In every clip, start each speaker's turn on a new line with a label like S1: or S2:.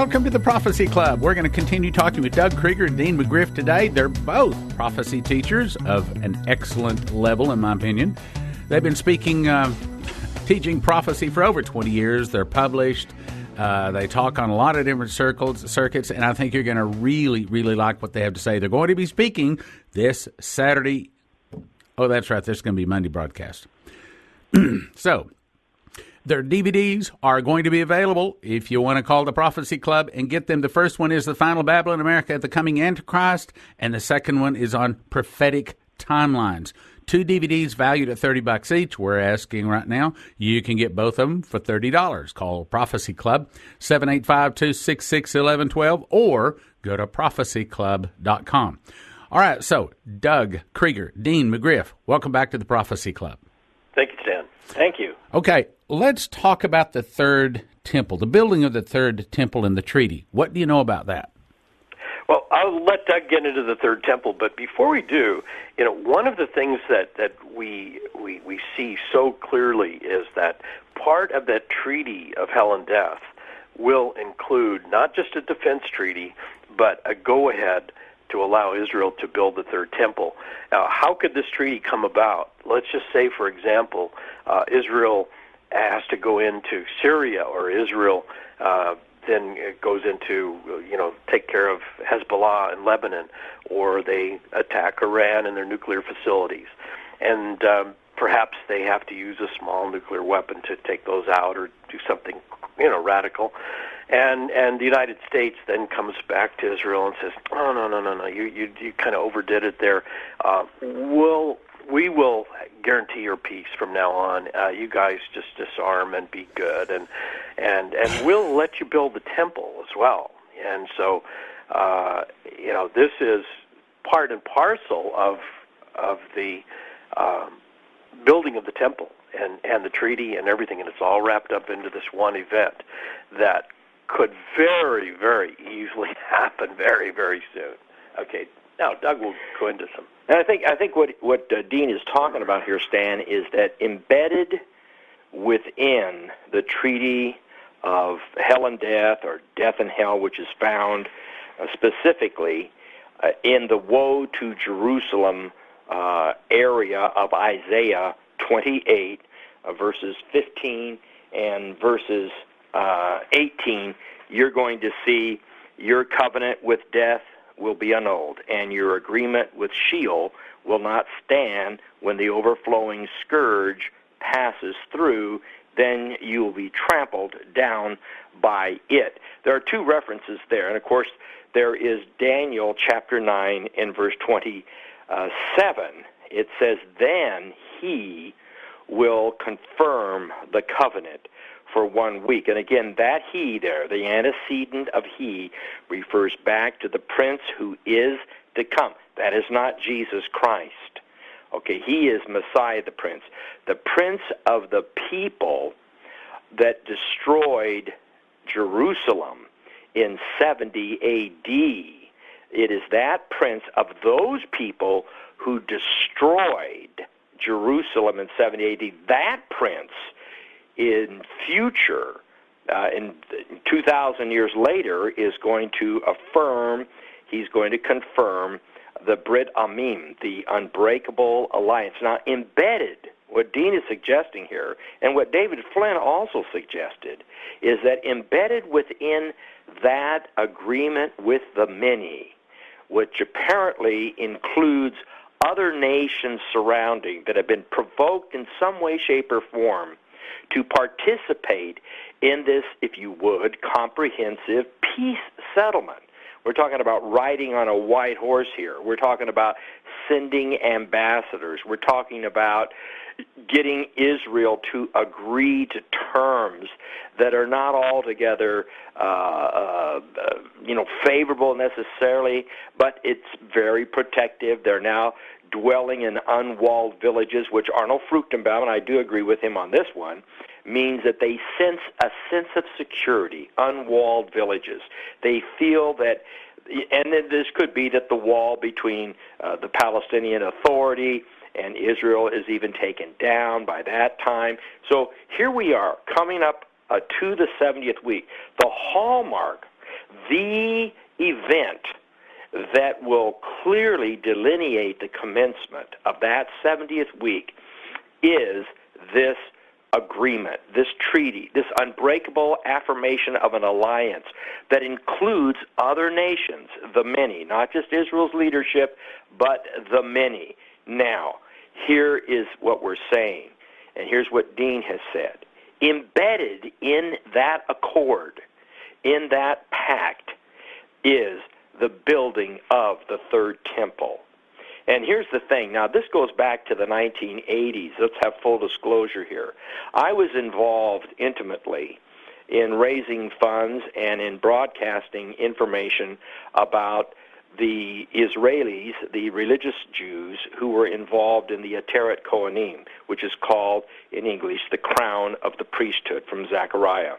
S1: Welcome to the Prophecy Club. We're going to continue talking with Doug Krieger and Dean McGriff today. They're both prophecy teachers of an excellent level, in my opinion. They've been teaching prophecy for over 20 years. They're published. They talk on a lot of different circuits, and I think you're going to really, really like what they have to say. They're going to be speaking this Saturday. Oh, that's right. This is going to be Monday broadcast. So, their DVDs are going to be available if you want to call the Prophecy Club and get them. The first one is The Final Babylon in America, The Coming Antichrist, and the second one is on Prophetic Timelines. 2 DVDs valued at $30 each. We're asking right now, you can get both of them for $30. Call Prophecy Club, 785-266-1112, or go to prophecyclub.com. All right, so Doug Krieger, Dean McGriff, welcome back to the Prophecy Club.
S2: Thank you, Stan. Thank you.
S1: Okay, let's talk about the third temple, the building of the third temple in the treaty. What do you know about that?
S2: Well, I'll let Doug get into the third temple, but before we do, one of the things that we see so clearly is that part of that treaty of hell and death will include not just a defense treaty, but a go-ahead to allow Israel to build the third temple. Now, how could this treaty come about? Let's just say, for example, Israel has to go into Syria, or Israel then goes into, take care of Hezbollah in Lebanon, or they attack Iran and their nuclear facilities. And perhaps they have to use a small nuclear weapon to take those out or do something, radical. And the United States then comes back to Israel and says, "Oh, no, you kind of overdid it there. We will guarantee your peace from now on. You guys just disarm and be good, and we'll let you build the temple as well." And so, this is part and parcel of the building of the temple and the treaty and everything, and it's all wrapped up into this one event that could very, very easily happen very, very soon. Okay, now Doug will go into some.
S3: And I think what Dean is talking about here, Stan, is that embedded within the treaty of hell and death, or death and hell, which is found specifically in the woe to Jerusalem area of Isaiah 28, verses 15 and verses 18, you're going to see your covenant with death will be annulled, and your agreement with Sheol will not stand when the overflowing scourge passes through. Then you will be trampled down by it. There are 2 references there, and of course there is Daniel chapter 9 and verse 27. It says, "Then he will confirm the covenant for 1 week." And again, that he there, the antecedent of he, refers back to the prince who is to come. That is not Jesus Christ. Okay, he is Messiah the prince of the people that destroyed Jerusalem in 70 A.D. It is that prince of those people who destroyed Jerusalem in 70 A.D. That prince in future, in 2,000 years later, is going to affirm, he's going to confirm the Brit Amim, the unbreakable alliance. Now, embedded, what Dean is suggesting here, and what David Flynn also suggested, is that embedded within that agreement with the many, which apparently includes other nations surrounding that have been provoked in some way, shape, or form to participate in this, if you would, comprehensive peace settlement. We're talking about riding on a white horse here. We're talking about sending ambassadors. We're talking about getting Israel to agree to terms that are not altogether, favorable necessarily, but it's very protective. They're now dwelling in unwalled villages, which Arnold Fruchtenbaum, and I do agree with him on this one, means that they sense a sense of security, unwalled villages. They feel that, and then this could be that the wall between the Palestinian Authority and Israel is even taken down by that time. So here we are, coming up to the 70th week. The hallmark The event that will clearly delineate the commencement of that 70th week is this agreement, this treaty, this unbreakable affirmation of an alliance that includes other nations, the many, not just Israel's leadership, but the many. Now, here is what we're saying, and here's what Dean has said. Embedded in that accord, in that pact, is the building of the third temple. And here's the thing. Now, this goes back to the 1980s. Let's have full disclosure here. I was involved intimately in raising funds and in broadcasting information about the Israelis, the religious Jews, who were involved in the Ateret Kohanim, which is called, in English, the crown of the priesthood from Zechariah.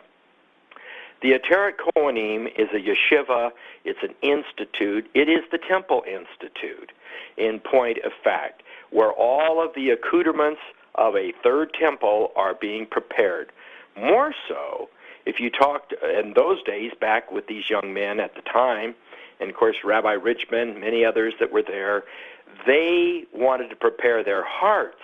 S3: The Ateret Kohanim is a yeshiva. It's an institute. It is the Temple Institute, in point of fact, where all of the accoutrements of a third temple are being prepared. More so, if you talked in those days back with these young men at the time, and of course Rabbi Richmond, many others that were there, they wanted to prepare their hearts.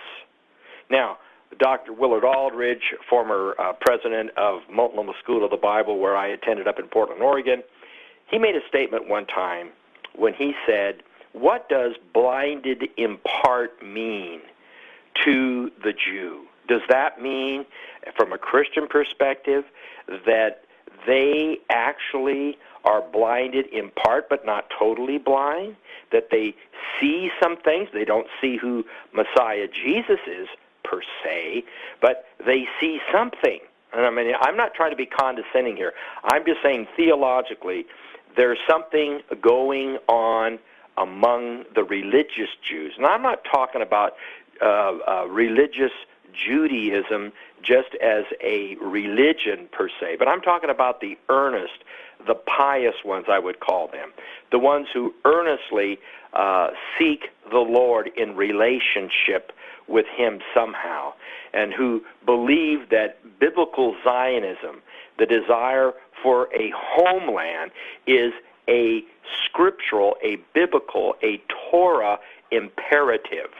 S3: Now, Dr. Willard Aldridge, former president of Multnomah School of the Bible, where I attended up in Portland, Oregon, he made a statement one time when he said, what does blinded in part mean to the Jew? Does that mean, from a Christian perspective, that they actually are blinded in part but not totally blind? That they see some things? They don't see who Messiah Jesus is, per se, but they see something. And I mean, I'm not trying to be condescending here. I'm just saying theologically, there's something going on among the religious Jews. And I'm not talking about religious Judaism just as a religion per se, but I'm talking about the earnest, the pious ones, I would call them, the ones who earnestly seek the Lord in relationship with Him somehow, and who believe that biblical Zionism, the desire for a homeland, is a scriptural, a biblical, a Torah imperative,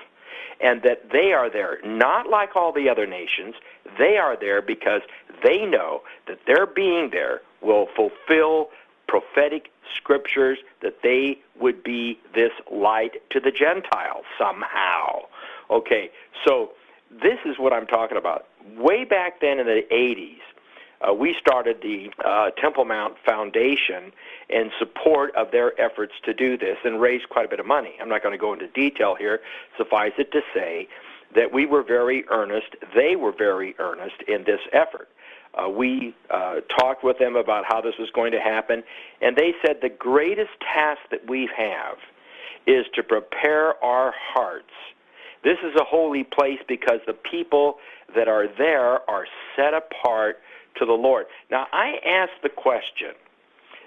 S3: and that they are there, not like all the other nations. They are there because they know that their being there will fulfill prophetic scriptures, that they would be this light to the Gentiles somehow. Okay, so this is what I'm talking about. Way back then in the 80s, we started the Temple Mount Foundation in support of their efforts to do this and raised quite a bit of money. I'm not going to go into detail here. Suffice it to say that we were very earnest, they were very earnest in this effort. We talked with them about how this was going to happen, and they said the greatest task that we have is to prepare our hearts. This is a holy place because the people that are there are set apart to the Lord. Now, I ask the question,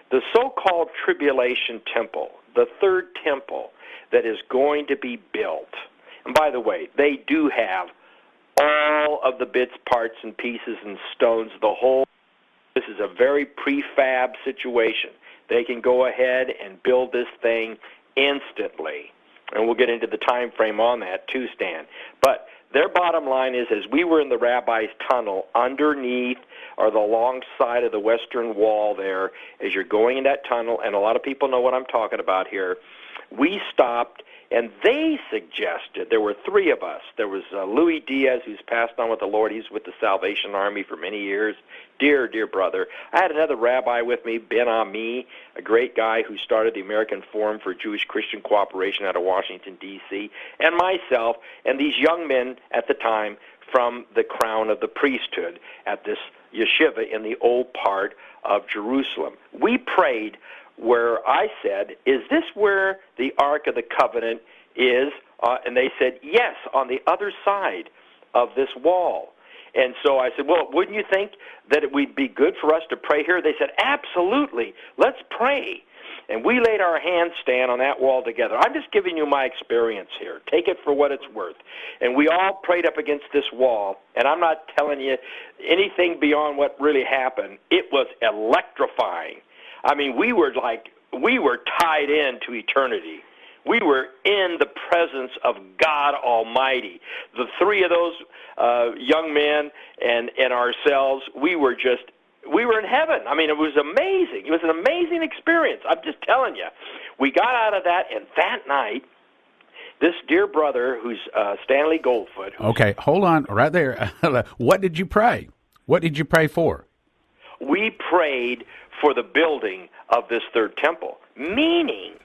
S3: the so-called tribulation temple, the third temple that is going to be built, and by the way, they do have all of the bits, parts, and pieces and stones, the whole. This is a very prefab situation. They can go ahead and build this thing instantly. And we'll get into the time frame on that too, Stan. But their bottom line is, as we were in the rabbi's tunnel underneath or the long side of the western wall there, as you're going in that tunnel, and a lot of people know what I'm talking about here, we stopped, and they suggested, there were three of us. There was Louis Diaz, who's passed on with the Lord. He's with the Salvation Army for many years. Dear, dear brother. I had another rabbi with me, Ben Ami, a great guy who started the American Forum for Jewish-Christian Cooperation out of Washington, D.C., and myself, and these young men at the time from the crown of the priesthood at this yeshiva in the old part of Jerusalem. We prayed where I said, is this where the Ark of the Covenant is? And they said, yes, on the other side of this wall. And so I said, well, wouldn't you think that it would be good for us to pray here? They said, absolutely, let's pray. And we laid our hands, Stan, on that wall together. I'm just giving you my experience here. Take it for what it's worth. And we all prayed up against this wall, and I'm not telling you anything beyond what really happened. It was electrifying. I mean, we were tied into eternity. We were in the presence of God Almighty. The three of those young men and ourselves, we were in heaven. I mean, it was amazing. It was an amazing experience. I'm just telling you. We got out of that, and that night, this dear brother, who's Stanley Goldfoot.
S1: Okay, hold on right there. What did you pray? What did you pray for?
S3: We prayed for the building of this third temple, meaning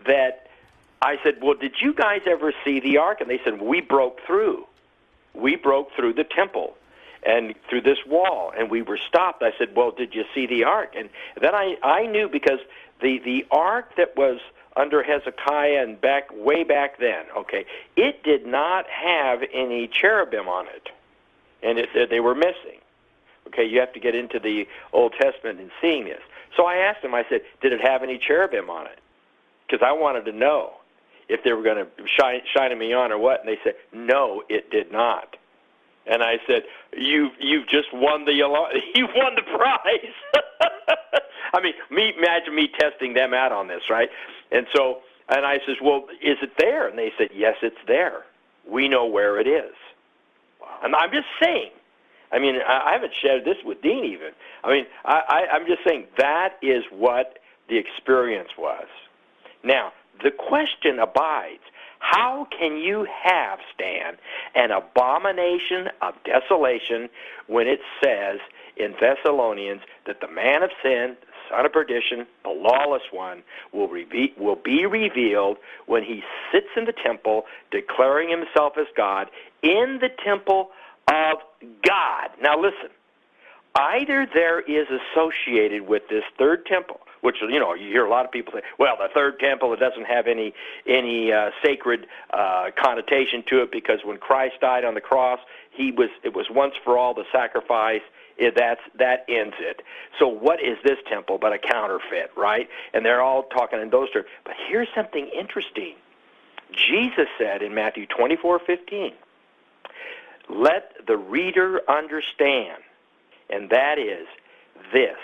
S3: that I said, well, did you guys ever see the ark? And they said, we broke through. We broke through the temple and through this wall, and we were stopped. I said, well, did you see the ark? And then I knew, because the ark that was under Hezekiah and way back then, okay, it did not have any cherubim on it, and they were missing. Okay, you have to get into the Old Testament and seeing this. So I asked him, I said, did it have any cherubim on it? Because I wanted to know if they were going to shine me on or what. And they said, no, it did not. And I said, you've just won you won the prize. I mean, imagine me testing them out on this, right? And I says, well, is it there? And they said, yes, it's there. We know where it is. And I'm just saying. I mean, I haven't shared this with Dean even. I mean, I'm just saying that is what the experience was. Now, the question abides, how can you have, Stan, an abomination of desolation when it says in Thessalonians that the man of sin, the son of perdition, the lawless one, will be revealed when he sits in the temple declaring himself as God in the temple of God. Now listen, either there is associated with this third temple, which, you hear a lot of people say, well, the third temple, it doesn't have any sacred connotation to it, because when Christ died on the cross, it was once for all the sacrifice. That ends it. So what is this temple but a counterfeit, right? And they're all talking in those terms. But here's something interesting. Jesus said in Matthew 24:15, let the reader understand, and that is this,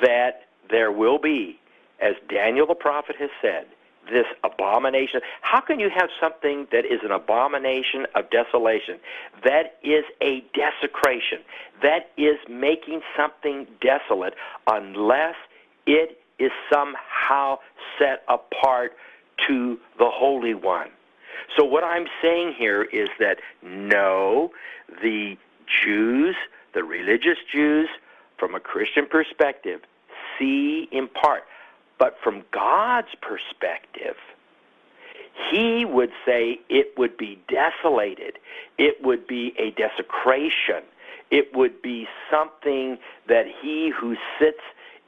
S3: that there will be, as Daniel the prophet has said, this abomination. How can you have something that is an abomination of desolation? That is a desecration. That is making something desolate unless it is somehow set apart to the Holy One. So what I'm saying here is that no, the Jews, the religious Jews, from a Christian perspective, see in part. But from God's perspective, He would say it would be desolated. It would be a desecration. It would be something that He who sits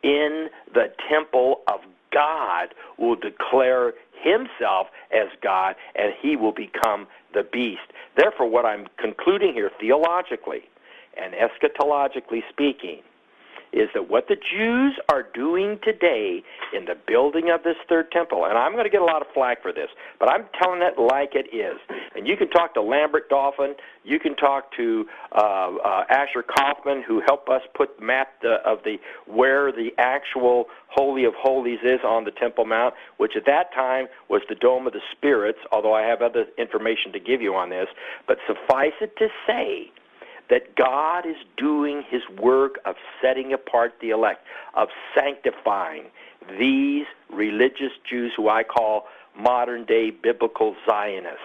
S3: in the temple of God will declare Himself as God, and He will become the beast. Therefore, what I'm concluding here theologically and eschatologically speaking is that what the Jews are doing today in the building of this third temple, and I'm going to get a lot of flack for this, but I'm telling it like it is. And you can talk to Lambert Dolphin, you can talk to Asher Kaufman, who helped us put the map of where the actual Holy of Holies is on the Temple Mount, which at that time was the Dome of the Spirits, although I have other information to give you on this. But suffice it to say that God is doing His work of setting apart the elect, of sanctifying these religious Jews who I call modern-day biblical Zionists.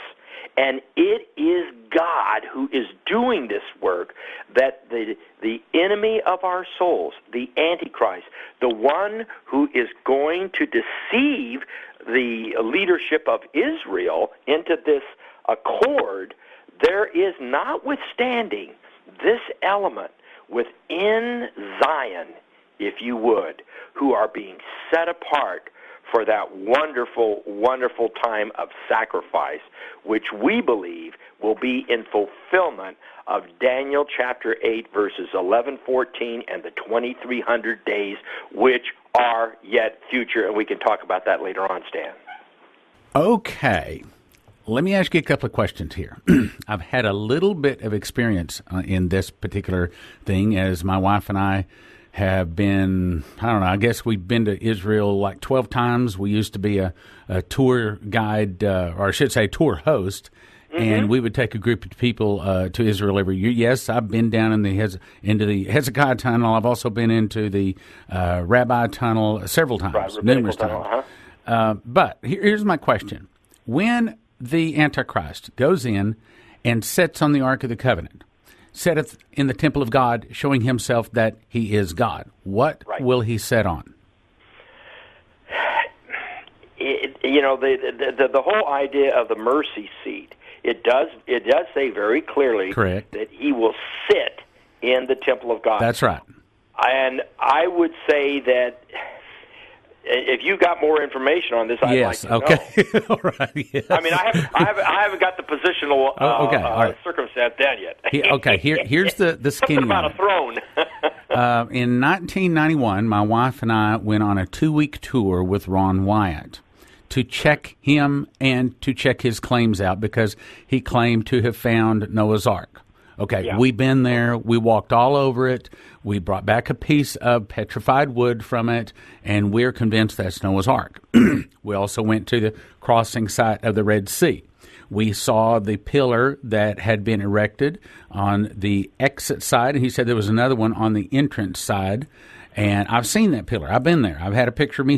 S3: And it is God who is doing this work, that the enemy of our souls, the Antichrist, the one who is going to deceive the leadership of Israel into this accord, there is notwithstanding this element within Zion, if you would, who are being set apart for that wonderful, wonderful time of sacrifice, which we believe will be in fulfillment of Daniel chapter 8, verses 11, 14, and the 2,300 days, which are yet future. And we can talk about that later on, Stan.
S1: Okay. Let me ask you a couple of questions here. I've had a little bit of experience in this particular thing, as my wife and I have been, I don't know, I guess we've been to Israel like 12 times. We used to be a tour guide, or I should say tour host, and we would take a group of people to Israel every year. Yes, I've been down in into the Hezekiah Tunnel. I've also been into the Rabbi Tunnel several times, numerous times. But here's my question. When the Antichrist goes in and sits on the Ark of the Covenant, setteth in the temple of God, showing himself that he is God, what will he sit on?
S3: The whole idea of the mercy seat, it does say very clearly that he will sit in the temple of God.
S1: That's right.
S3: And I would say that if you got more information on this, I'd like to know.
S1: All right. Yes.
S3: I mean, I haven't got the positional circumstance down yet.
S1: Okay. Here's the skinny
S3: Something about a throne.
S1: In 1991, my wife and I went on a 2-week tour with Ron Wyatt to check him and to check his claims out, because he claimed to have found Noah's Ark. Okay, we've been there. We walked all over it. We brought back a piece of petrified wood from it, and we're convinced that's Noah's Ark. We also went to the crossing site of the Red Sea. We saw the pillar that had been erected on the exit side, and he said there was another one on the entrance side. And I've seen that pillar. I've been there. I've had a picture of me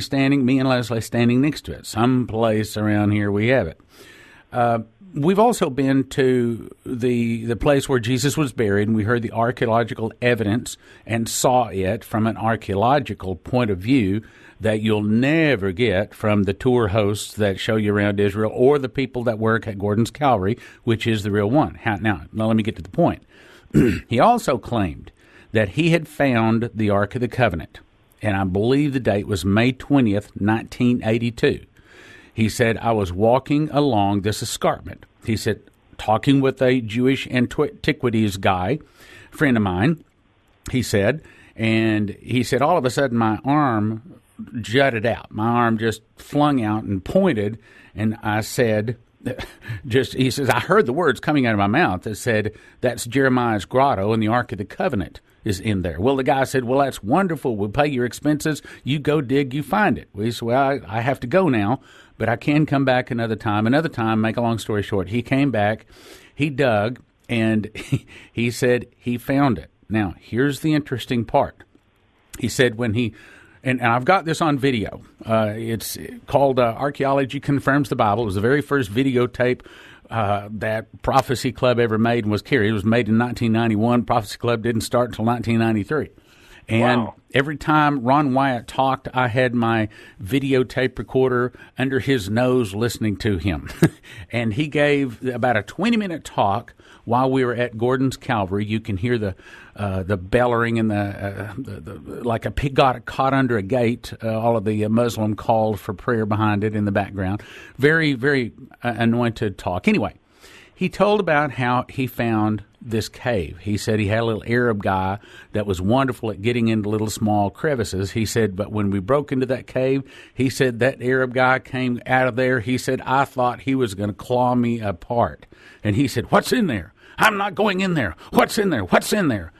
S1: and Leslie standing next to it. Someplace around here we have it. We've also been to the place where Jesus was buried, and we heard the archaeological evidence and saw it from an archaeological point of view that you'll never get from the tour hosts that show you around Israel or the people that work at Gordon's Calvary, which is the real one. Now let me get to the point. He also claimed that he had found the Ark of the Covenant, and I believe the date was May 20th, 1982. He said, I was walking along this escarpment. He said, talking with a Jewish antiquities guy, friend of mine, he said, and he said, all of a sudden my arm jutted out. My arm just flung out and pointed, and I said, he says, I heard the words coming out of my mouth that said, that's Jeremiah's grotto, and the Ark of the Covenant is in there. Well, the guy said, well, that's wonderful. We'll pay your expenses. You go dig, you find it. We said, well, I have to go now, but I can come back another time. Another time, make a long story short, he came back, he dug, and he said he found it. Now, here's the interesting part. He said when he, and I've got this on video. It's called Archaeology Confirms the Bible. It was the very first videotape that Prophecy Club ever made and was carried. It was made in 1991. Prophecy Club didn't start until 1993. And every time Ron Wyatt talked, I had my videotape recorder under his nose listening to him. And he gave about a 20-minute talk while we were at Gordon's Calvary. You can hear the bellowing and the like a pig got caught under a gate. All of the Muslim called for prayer behind it in the background. Very, very anointed talk. Anyway, he told about how he found this cave. He said he had a little Arab guy that was wonderful at getting into little small crevices. He said, but when we broke into that cave, he said that Arab guy came out of there. He said, I thought he was going to claw me apart. And he said, what's in there? I'm not going in there. What's in there? What's in there?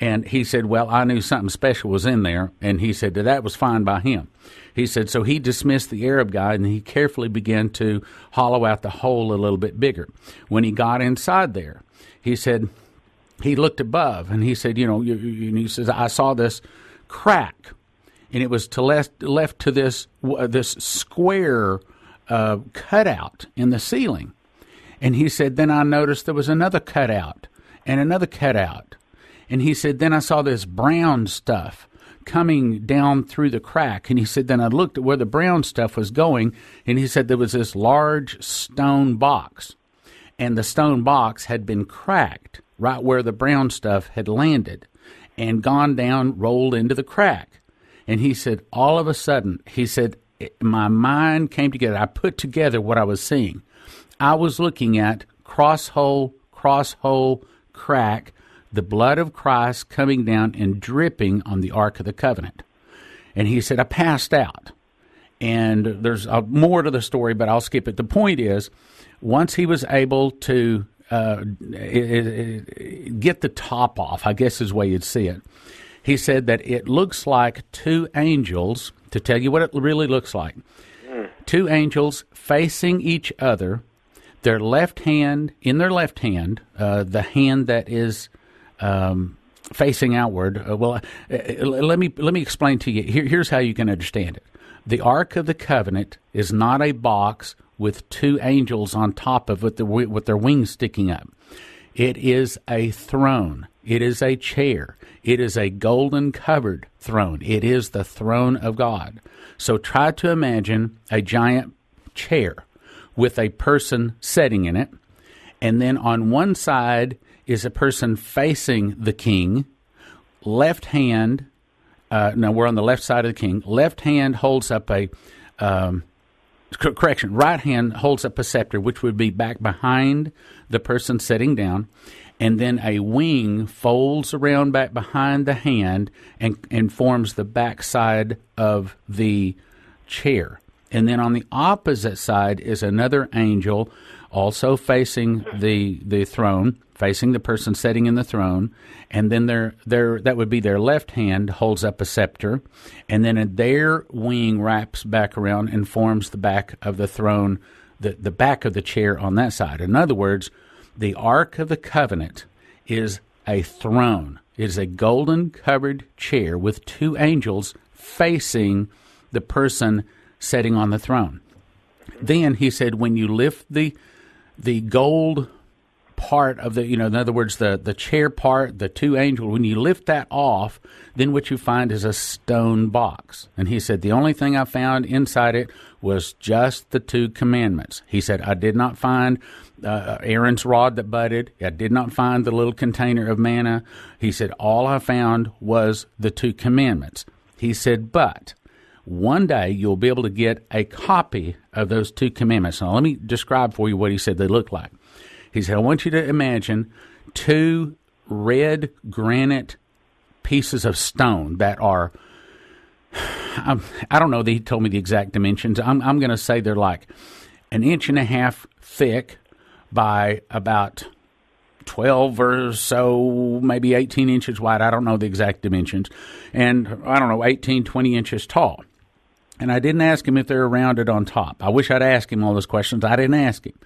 S1: And he said, well, I knew something special was in there. And he said that was fine by him. He said, so he dismissed the Arab guy, and he carefully began to hollow out the hole a little bit bigger. When he got inside there, he said, he looked above, and he said, he says, I saw this crack, and it was to left to this square cutout in the ceiling. And he said, then I noticed there was another cutout and another cutout. And he said, then I saw this brown stuff coming down through the crack. And he said, then I looked at where the brown stuff was going, and he said there was this large stone box. And the stone box had been cracked right where the brown stuff had landed and gone down, rolled into the crack. And he said, all of a sudden, he said, my mind came together. I put together what I was seeing. I was looking at cross hole, crack, the blood of Christ coming down and dripping on the Ark of the Covenant. And he said, I passed out. And there's more to the story, but I'll skip it. The point is, once he was able to get the top off, I guess is the way you'd see it, He said that it looks like two angels, to tell you what it really looks like. Two angels facing each other, their left hand, the hand that is facing outward. Let me explain to you. Here's how you can understand it. The Ark of the Covenant is not a box with two angels on top of it with their wings sticking up. It is a throne. It is a chair. It is a golden covered throne. It is the throne of God. So try to imagine a giant chair with a person sitting in it, and then on one side is a person facing the king. Left hand, we're on the left side of the king. Left hand holds up right hand holds up a scepter, which would be back behind the person sitting down, and then a wing folds around back behind the hand and forms the back side of the chair. And then on the opposite side is another angel, also facing the throne, facing the person sitting in the throne, and then that would be their left hand holds up a scepter, and then their wing wraps back around and forms the back of the throne, the back of the chair on that side. In other words, the Ark of the Covenant is a throne. It is a golden covered chair with two angels facing the person sitting on the throne. Then he said, when you lift the gold part of the, in other words, the chair part, the two angels, when you lift that off, then what you find is a stone box. And he said, the only thing I found inside it was just the two commandments. He said, I did not find Aaron's rod that budded. I did not find the little container of manna. He said, all I found was the two commandments. He said, but one day you'll be able to get a copy of those two commandments. Now, let me describe for you what he said they look like. He said, I want you to imagine two red granite pieces of stone that are, I don't know, he told me the exact dimensions. I'm going to say they're like 1.5 inches thick by about 12 or so, maybe 18 inches wide. I don't know the exact dimensions. And I don't know, 18, 20 inches tall. And I didn't ask him if they're rounded on top. I wish I'd asked him all those questions. I didn't ask him.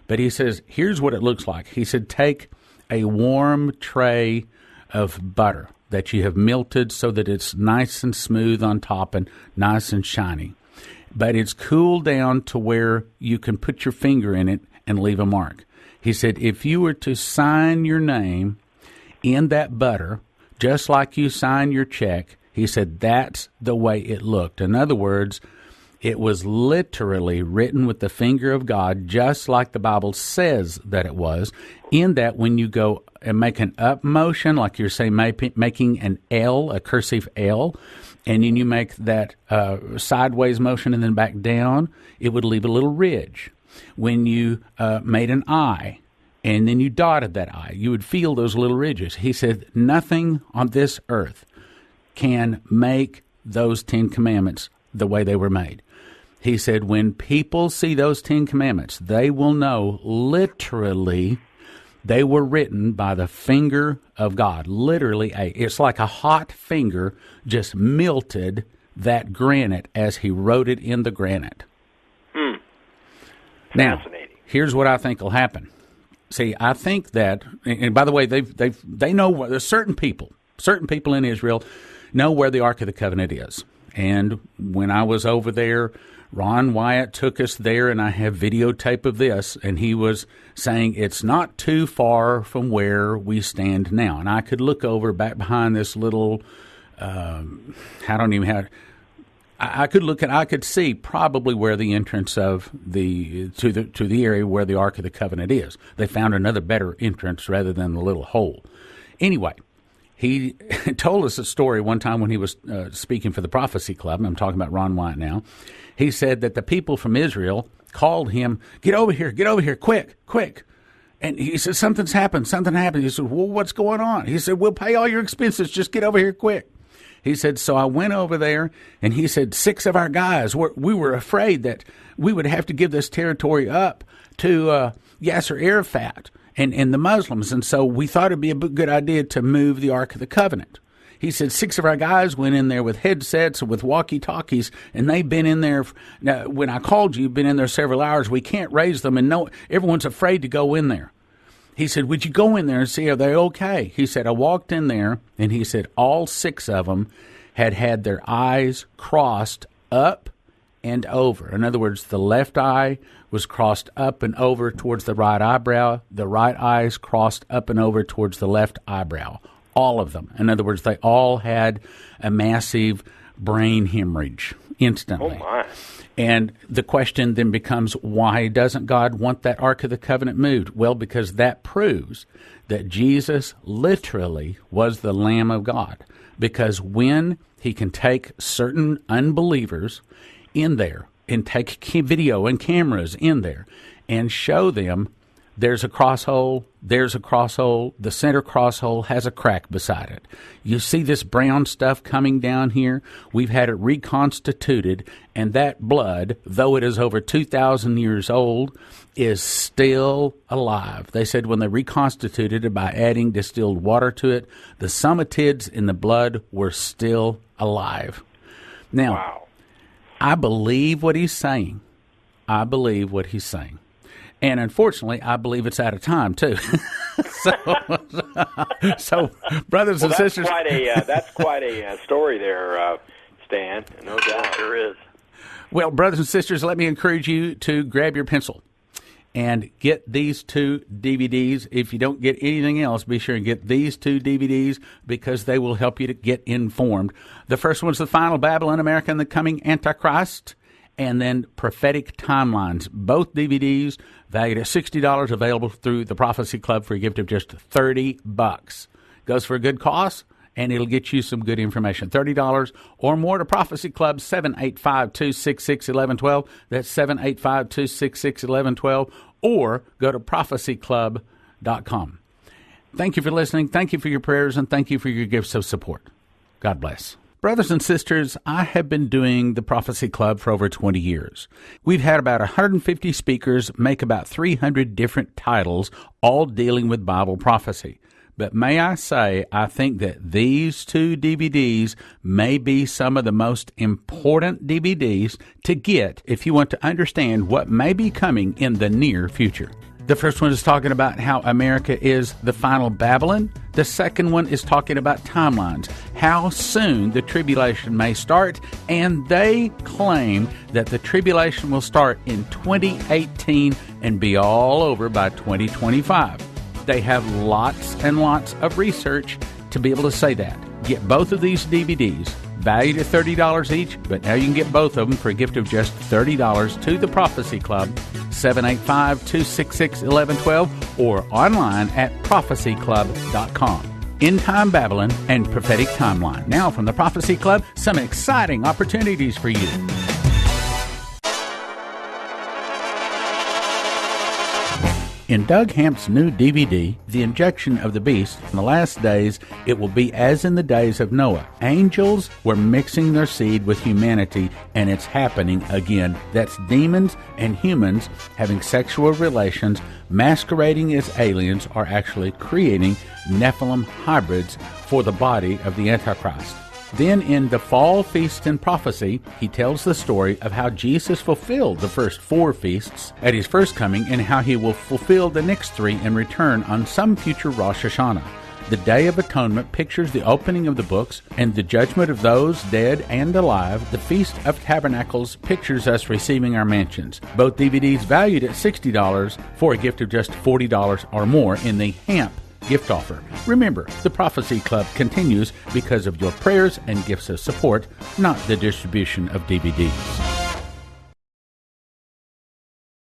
S1: But he says, here's what it looks like. He said, take a warm tray of butter that you have melted so that it's nice and smooth on top and nice and shiny. But it's cooled down to where you can put your finger in it and leave a mark. He said, if you were to sign your name in that butter, just like you sign your check, he said, that's the way it looked. In other words, it was literally written with the finger of God, just like the Bible says that it was, in that when you go and make an up motion, like you're saying, making an L, a cursive L, and then you make that sideways motion and then back down, it would leave a little ridge. When you made an I, and then you dotted that I, you would feel those little ridges. He said, nothing on this earth can make those 10 commandments the way they were made. He said, when people see those 10 commandments, they will know literally they were written by the finger of God. Literally, it's like a hot finger just melted that granite as he wrote it in the granite. Now, here's what I think will happen. See, I think that, and by the way, they know there's certain people in Israel know where the Ark of the Covenant is. And when I was over there, Ron Wyatt took us there, and I have videotape of this, and he was saying it's not too far from where we stand now. And I could look over back behind this little, I could see probably where the entrance of to the area where the Ark of the Covenant is. They found another better entrance rather than the little hole. Anyway, he told us a story one time when he was speaking for the Prophecy Club, and I'm talking about Ron Wyatt now. He said that the people from Israel called him, get over here, quick. And he said, something's happened. He said, well, what's going on? He said, we'll pay all your expenses. Just get over here quick. He said, so I went over there, and he said 6 of our guys, we were afraid that we would have to give this territory up to Yasser Arafat and the Muslims, and so we thought it'd be a good idea to move the Ark of the Covenant. He said 6 of our guys went in there with headsets and with walkie-talkies, and they've been in there. Now, when I called you, been in there several hours. We can't raise them, and no, everyone's afraid to go in there. He said, would you go in there and see, are they okay? He said, I walked in there, and he said all 6 of them had their eyes crossed up and over. In other words, the left eye was crossed up and over towards the right eyebrow. The right eyes crossed up and over towards the left eyebrow. All of them. In other words, they all had a massive brain hemorrhage instantly.
S3: Oh, my.
S1: And the question then becomes, why doesn't God want that Ark of the Covenant moved? Well, because that proves that Jesus literally was the Lamb of God. Because when he can take certain unbelievers in there and take video and cameras in there and show them there's a cross hole, the center cross hole has a crack beside it. You see this brown stuff coming down here? We've had it reconstituted, and that blood, though it is over 2,000 years old, is still alive. They said when they reconstituted it by adding distilled water to it, the somatids in the blood were still alive. Now,
S3: wow.
S1: I believe what he's saying. And unfortunately, I believe it's out of time, too. so, brothers and sisters.
S3: That's quite a story there, Stan, no doubt.
S2: There is.
S1: Well, brothers and sisters, let me encourage you to grab your pencil and get these 2 DVDs. If you don't get anything else, be sure and get these 2 DVDs because they will help you to get informed. The first one's The Final Babylon, America and the Coming Antichrist, and then Prophetic Timelines. Both DVDs valued at $60, available through the Prophecy Club for a gift of just $30. Goes for a good cause, and it'll get you some good information. $30 or more to Prophecy Club, 785-266-1112. That's 785-266-1112. Or go to prophecyclub.com. Thank you for listening. Thank you for your prayers, and thank you for your gifts of support. God bless. Brothers and sisters, I have been doing the Prophecy Club for over 20 years. We've had about 150 speakers make about 300 different titles, all dealing with Bible prophecy. But may I say, I think that these 2 DVDs may be some of the most important DVDs to get if you want to understand what may be coming in the near future. The first one is talking about how America is the final Babylon. The second one is talking about timelines, how soon the tribulation may start, and they claim that the tribulation will start in 2018 and be all over by 2025. They have lots and lots of research to be able to say that. Get both of these DVDs, valued at $30 each, but now you can get both of them for a gift of just $30 to the Prophecy Club, 785-266-1112, or online at prophecyclub.com. End Time Babylon and Prophetic Timeline. Now from the Prophecy Club, some exciting opportunities for you. In Doug Hamp's new DVD, The Injection of the Beast, in the last days, it will be as in the days of Noah. Angels were mixing their seed with humanity, and it's happening again. That's demons and humans having sexual relations, masquerading as aliens, are actually creating Nephilim hybrids for the body of the Antichrist. Then in the Fall Feast and Prophecy, he tells the story of how Jesus fulfilled the first 4 feasts at his first coming and how he will fulfill the next 3 in return on some future Rosh Hashanah. The Day of Atonement pictures the opening of the books and the judgment of those dead and alive. The Feast of Tabernacles pictures us receiving our mansions. Both DVDs valued at $60 for a gift of just $40 or more in the Hamp gift offer. Remember, the Prophecy Club continues because of your prayers and gifts of support, not the distribution of DVDs.